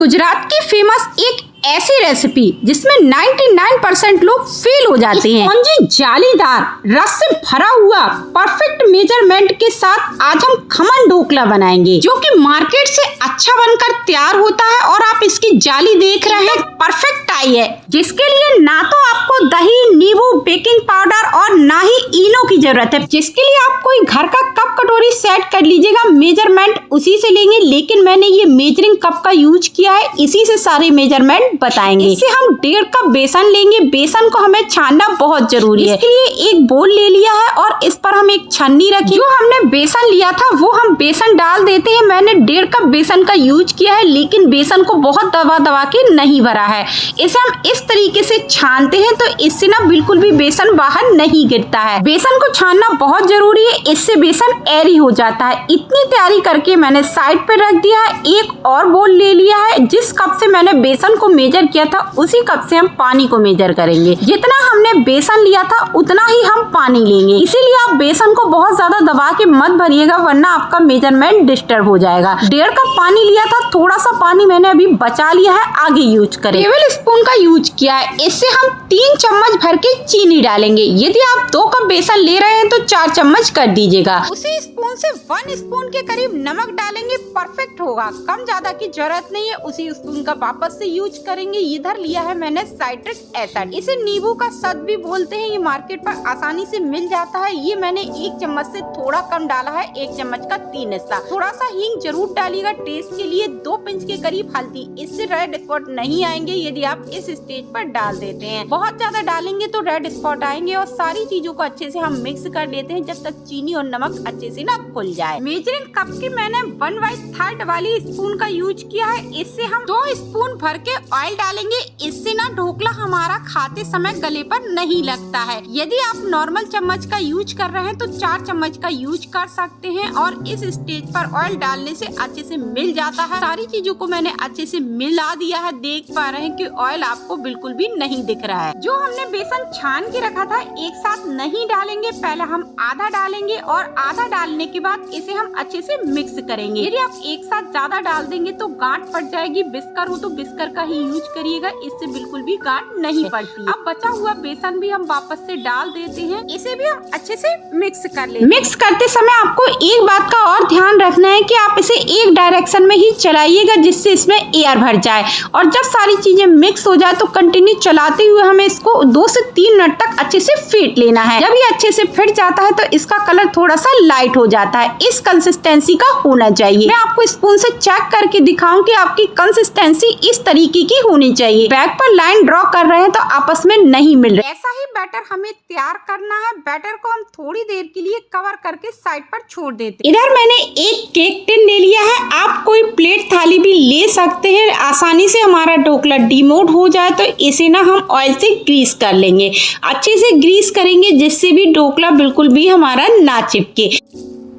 गुजरात की फेमस एक ऐसी रेसिपी जिसमें 99% लोग फेल हो जाते हैं। स्पॉन्जी जालीदार रस से भरा हुआ परफेक्ट मेजरमेंट के साथ आज हम खमन ढोकला बनाएंगे, जो कि मार्केट से अच्छा बनकर तैयार होता है और आप इसकी जाली देख रहे हैं परफेक्ट आई है, जिसके लिए ना तो आपको दही, नींबू, बेकिंग पाउडर और ना ही इनो की जरूरत है, जिसके लिए आप कोई घर का कप कटोरी सेट कर लीजिएगा। मेजरमेंट उसी से लेंगे, लेकिन मैंने ये मेजरिंग कप का यूज किया है, इसी से सारे मेजरमेंट बताएंगे। इससे हम 1.5 कप बेसन लेंगे। बेसन को हमें छानना बहुत जरूरी है, इसके लिए एक बोल ले लिया है और इस पर हम एक छन्नी रखी। जो हमने बेसन लिया था वो हम बेसन डाल देते हैं। मैंने 1.5 कप बेसन का यूज किया है, लेकिन बेसन को बहुत दबा के नहीं भरा है। इसे हम इस तरीके से छानते हैं तो इससे ना बिल्कुल भी बेसन बाहर नहीं गिरता है। बेसन को छानना बहुत जरूरी है, इससे बेसन ऐरी हो जाता है। इतनी तैयारी करके मैंने साइड पे रख दिया है। एक और बोल ले लिया है। जिस कप से मैंने बेसन को मेजर किया था उसी कप से हम पानी को मेजर करेंगे। जितना हमने बेसन लिया था उतना ही हम पानी लेंगे, इसीलिए आप बेसन को बहुत ज्यादा दबा के मत भरिएगा, वरना आपका मेजरमेंट डिस्टर्ब हो जाएगा। 1.5 कप पानी लिया था, थोड़ा सा पानी मैंने अभी बचा लिया है, आगे यूज करें। टेबल स्पून का यूज किया है, इससे हम 3 चम्मच भर के चीनी डालेंगे। यदि आप 2 कप बेसन ले रहे हैं तो 4 चम्मच कर दीजिएगा। उसी स्पून से 1 स्पून के करीब नमक डालेंगे, परफेक्ट होगा, कम ज्यादा की जरूरत नहीं है। उसी स्पून का वापस से यूज करेंगे। इधर लिया है मैंने साइट्रिक एसिड, इसे नींबू का शहद भी बोलते हैं। ये मार्केट पर आसानी से मिल जाता है। ये मैंने 1 चम्मच से थोड़ा कम डाला है, 1 चम्मच का 3 हिस्सा। थोड़ा सा हींग जरूर डालिएगा टेस्ट के लिए। 2 पिंच के करीब हल्दी, इससे रेड स्पॉट नहीं आएंगे यदि आप इस स्टेज पर डाल देते हैं। बहुत ज्यादा डालेंगे तो रेड स्पॉट आएंगे। और सारी चीजों को अच्छे से हम मिक्स कर देते हैं जब तक चीनी और नमक अच्छे से ना घुल जाए। मेजरिंग कप की मैंने 1/3 वाली स्पून का यूज किया है। इससे हम 2 स्पून भर के ऑयल डालेंगे। इससे ना ढोकला हमारा खाते समय गले पर नहीं लगता है। यदि आप नॉर्मल चम्मच का यूज कर रहे हैं तो 4 चम्मच का यूज कर सकते हैं। और इस स्टेज पर ऑयल डालने से अच्छे से मिल जाता है। सारी चीजों को मैंने अच्छे से मिला दिया है। देख पा रहे हैं कि ऑयल आपको बिल्कुल भी नहीं दिख रहा है। जो हमने बेसन छान के रखा था एक साथ नहीं डालेंगे, पहले हम आधा डालेंगे और आधा डालने के बाद इसे हम अच्छे से मिक्स करेंगे। यदि आप एक साथ ज्यादा डाल देंगे तो गांठ पड़ जाएगी। बिस्कर हो तो बिस्कर का ही यूज करिएगा, इससे बिल्कुल भी गांठ नहीं पड़ती। अब बचा हुआ बेसन भी हम वापस से डाल देते हैं। इसे भी हम अच्छे से मिक्स कर लेंगे। मिक्स करते समय आपको एक बात का और ध्यान रखना है कि आप इसे एक डायरेक्शन में ही चलाइएगा, जिससे इसमें एयर भर जाए। और जब सारी चीजें मिक्स हो जाए तो कंटिन्यू चलाते हुए हमें इसको 2 से 3 मिनट तक अच्छे से फेंट लेना है। जब ये अच्छे से फेंट जाता है तो इसका कलर थोड़ा सा लाइट हो जाता है। इस कंसिस्टेंसी का होना चाहिए। मैं आपको स्पून से चेक करके दिखाऊं कि आपकी कंसिस्टेंसी इस तरीके की होनी चाहिए। बैक पर लाइन ड्रॉ कर रहे हैं तो आपस में नहीं मिल रहे। ऐसा ही बैटर हमें तैयार करना है। बैटर को हम थोड़ी देर के लिए कवर करके साइड पर छोड़ देते हैं। इधर मैंने एक केक टिन ले लिया है। आप कोई प्लेट थाली भी ले सकते हैं। आसानी से हमारा ढोकला डिमोल्ड हो जाए तो इसे ना हम ऑयल से ग्रीस कर लेंगे। अच्छे से ग्रीस करेंगे जिससे भी ढोकला बिल्कुल भी हमारा ना चिपके।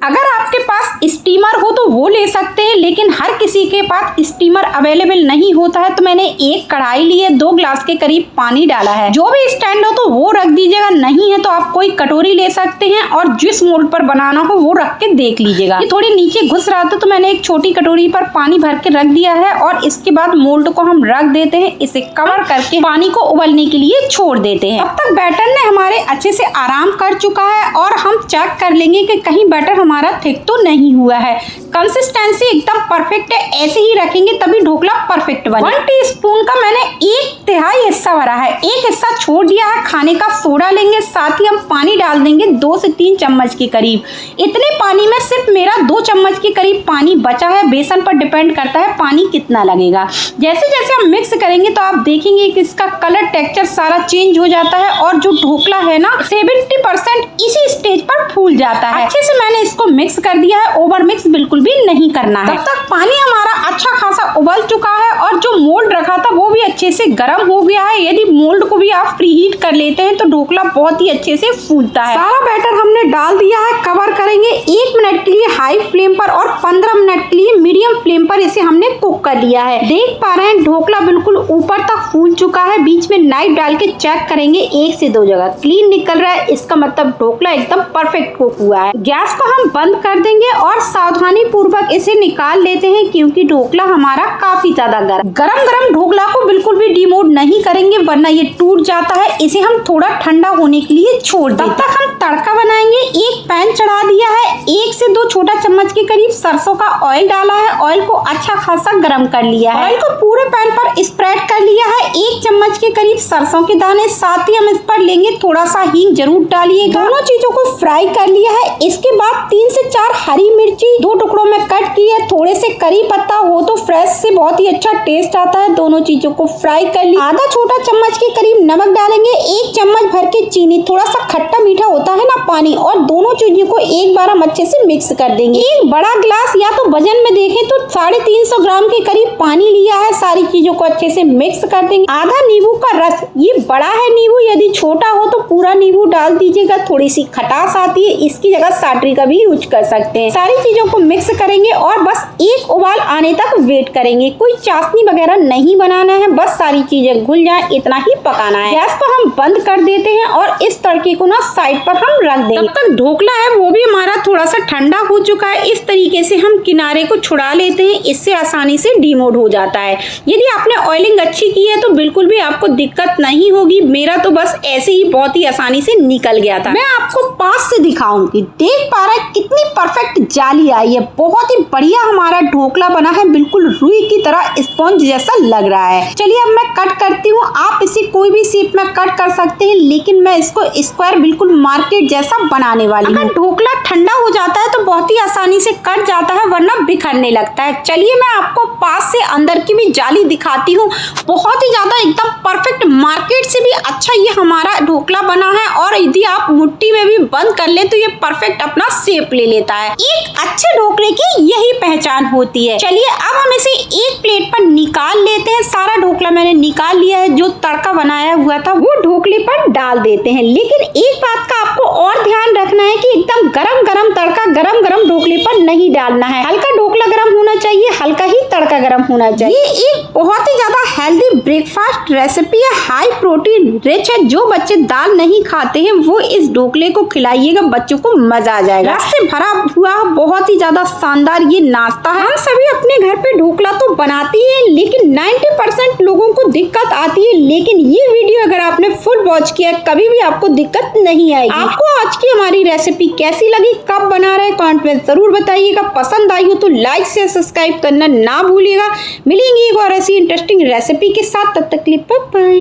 अगर आपके पास स्टीमर हो तो वो ले सकते हैं, लेकिन हर किसी के पास स्टीमर अवेलेबल नहीं होता है। तो मैंने एक कढ़ाई ली है, 2 ग्लास के करीब पानी डाला है। जो भी स्टैंड हो तो वो रख दीजिएगा, नहीं है तो आप कोई कटोरी ले सकते हैं और जिस मोल्ड पर बनाना हो वो रख के देख लीजिएगा। ये थोड़ी नीचे घुस रहा था तो मैंने एक छोटी कटोरी पर पानी भर के रख दिया है और इसके बाद मोल्ड को हम रख देते हैं। इसे कवर करके पानी को उबलने के लिए छोड़ देते हैं। अब तक बैटर ने हमारे अच्छे से आराम कर चुका है और हम चेक कर लेंगे कि कहीं बैटर हमारा थिक तो नहीं हुआ है। कंसिस्टेंसी एकदम परफेक्ट है, ऐसे ही रखेंगे तभी ढोकला परफेक्ट बने। 1 टीस्पून का मैंने 1/3 हिस्सा भरा है, 1 हिस्सा छोड़ दिया है। खाने का सोडा लेंगे, साथ ही हम पानी डाल देंगे 2 से 3 चम्मच के करीब। इतने पानी में सिर्फ मेरा 2 चम्मच के करीब पानी बचा है। बेसन पर डिपेंड करता है पानी कितना लगेगा। जैसे जैसे हम मिक्स करेंगे तो आप देखेंगे कि इसका कलर टेक्सचर सारा चेंज हो जाता है और जो ढोकला है ना 70% इसी स्टेज पर फूल जाता है। अच्छे से मैंने इसको मिक्स कर दिया है। ओवर मिक्स बिल्कुल भी नहीं करना है। तब तक पानी हमारा अच्छा खासा उबल चुका है और जो जो मोल्ड रखा था वो भी अच्छे से गर्म हो गया है। यदि मोल्ड को भी आप प्री हीट कर लेते हैं तो ढोकला बहुत ही अच्छे से फूलता है। सारा बैटर हमने डाल दिया है। कवर करेंगे 1 मिनट के लिए हाई फ्लेम पर और 15 मिनट के लिए मीडियम फ्लेम पर इसे हमने कुक कर लिया है। देख पा रहे हैं ढोकला बिल्कुल ऊपर तक फूल चुका है। बीच में नाइफ डाल के चेक करेंगे 1 से 2 जगह क्लीन निकल रहा है, इसका मतलब ढोकला एकदम परफेक्ट कुक हुआ है। गैस को हम बंद कर देंगे और सावधानी पूर्वक इसे निकाल लेते हैं क्योंकि ढोकला हमारा काफी ज्यादा गरम ढोकला को बिल्कुल भी डिमोल्ड नहीं करेंगे वरना ये टूट जाता है। इसे हम थोड़ा ठंडा होने के लिए छोड़ देते हैं। तब तक हम तड़का बनाएंगे। एक पैन चढ़ा दिया है। 1 से 2 छोटा चम्मच के करीब सरसों का ऑयल डाला है। ऑयल को अच्छा खासा गर्म कर लिया है। ऑयल को पूरे पैन पर स्प्रेड कर लिया है। 1 चम्मच के करीब सरसों के दाने, साथ ही हम इस पर लेंगे थोड़ा सा हींग जरूर डालिएगा। दोनों चीजों को फ्राई कर लिया है। इसके बाद 3 से 4 हरी मिर्ची 2 टुकड़ों में कट की है। थोड़े से करी पत्ता हो तो फ्रेश से बहुत ही अच्छा टेस्ट आता है। दोनों चीजों को फ्राई कर लिया। आधा छोटा चम्मच के करीब नमक डालेंगे। 1 चम्मच भर के चीनी, थोड़ा सा खट्टा मीठा होता है ना पानी, और दोनों चीजों को एक बार हम अच्छे से मिक्स कर देंगे। एक बड़ा ग्लास या तो वजन में देखें तो 350 ग्राम के करीब पानी लिया है। सारी चीजों को अच्छे से मिक्स कर देंगे। आधा नींबू का रस, ये बड़ा है नींबू, यदि छोटा हो तो पूरा नींबू डाल दीजिएगा। थोड़ी सी खटास आती है, इसकी जगह साटरी का भी यूज कर सकते हैं। सारी चीजों को मिक्स करेंगे और बस एक उबाल आने तक वेट करेंगे। कोई चाशनी वगैरह नहीं बनाना है, बस सारी चीजें घुल जाए इतना ही पकाना है। गैस को हम बंद कर देते हैं और इस तड़के को ना साइड पर हम रख देंगे। तब तक ढोकला है वो भी हमारा थोड़ा सा ठंडा हो चुका है। इस तरीके से हम किनारे को छुड़ा लेते हैं, इससे आसानी से डीमोल्ड हो जाता है। यदि आपने ऑयलिंग अच्छी की है तो बिल्कुल भी आपको दिक्कत नहीं होगी। मेरा तो बस ऐसे ही बहुत ही आसानी से निकल गया था। मैं आपको पास से दिखाऊंगी। देख पा रहे हैं कितनी परफेक्ट जाली आई है। बहुत ही बढ़िया हमारा ढोकला बना है, बिल्कुल रुई की तरह स्पॉन्ज जैसा लग रहा है। चलिए अब मैं कट करती हूँ। आप इसे कोई भी शेप में कट कर सकते हैं, लेकिन मैं इसको स्क्वायर बिल्कुल मार्केट जैसा बनाने वाली हूँ। अगर ढोकला ठंडा हो जाता है तो बहुत ही आसानी से कट जाता है वरना बिखरने लगता है। चलिए मैं आपको पास से अंदर की भी जाली दिखाती हूँ। बहुत ही ज्यादा एकदम परफेक्ट, मार्केट से भी अच्छा ये हमारा ढोकला बना है। और यदि आप मुट्ठी में भी बंद कर ले तो ये परफेक्ट अपना शेप ले लेता है। एक अच्छे ढोकले की यही पहचान होती है। चलिए अब हम इसे एक प्लेट पर निकाल लेते हैं। सारा ढोकला मैंने निकाल लिया है। जो तड़का बनाया हुआ था वो ढोकले पर डाल देते हैं। लेकिन एक बात का आपको और ध्यान रखना है कि एकदम गरम गरम तड़का गरम गरम ढोकले पर नहीं डालना है। हल्का ढोकला गरम होना चाहिए, हल्का ही तड़का गरम होना चाहिए। ये एक बहुत ही ज्यादा हेल्दी ब्रेकफास्ट रेसिपी है, हाई प्रोटीन रिच है। जो बच्चे दाल नहीं खाते हैं वो इस ढोकले को खिलाइएगा, बच्चों को मजा आ जाएगा। रस से भरा हुआ बहुत ही ज्यादा शानदार ये नाश्ता है। हम सभी अपने घर पे ढोकला तो बनाते हैं, लेकिन 90% लोगों को दिक्कत आती है। लेकिन ये वीडियो अगर आपने फुल वॉच किया कभी भी आपको दिक्कत नहीं आएगी। आपको आज की हमारी रेसिपी कैसी लगी, कब बना रहे, कमेंट में जरूर बताइएगा। पसंद आई हो तो लाइक से सब्सक्राइब करना ना भूलिएगा। मिलेंगे एक और ऐसी इंटरेस्टिंग रेसिपी के साथ, तब तक के लिए बाय बाय।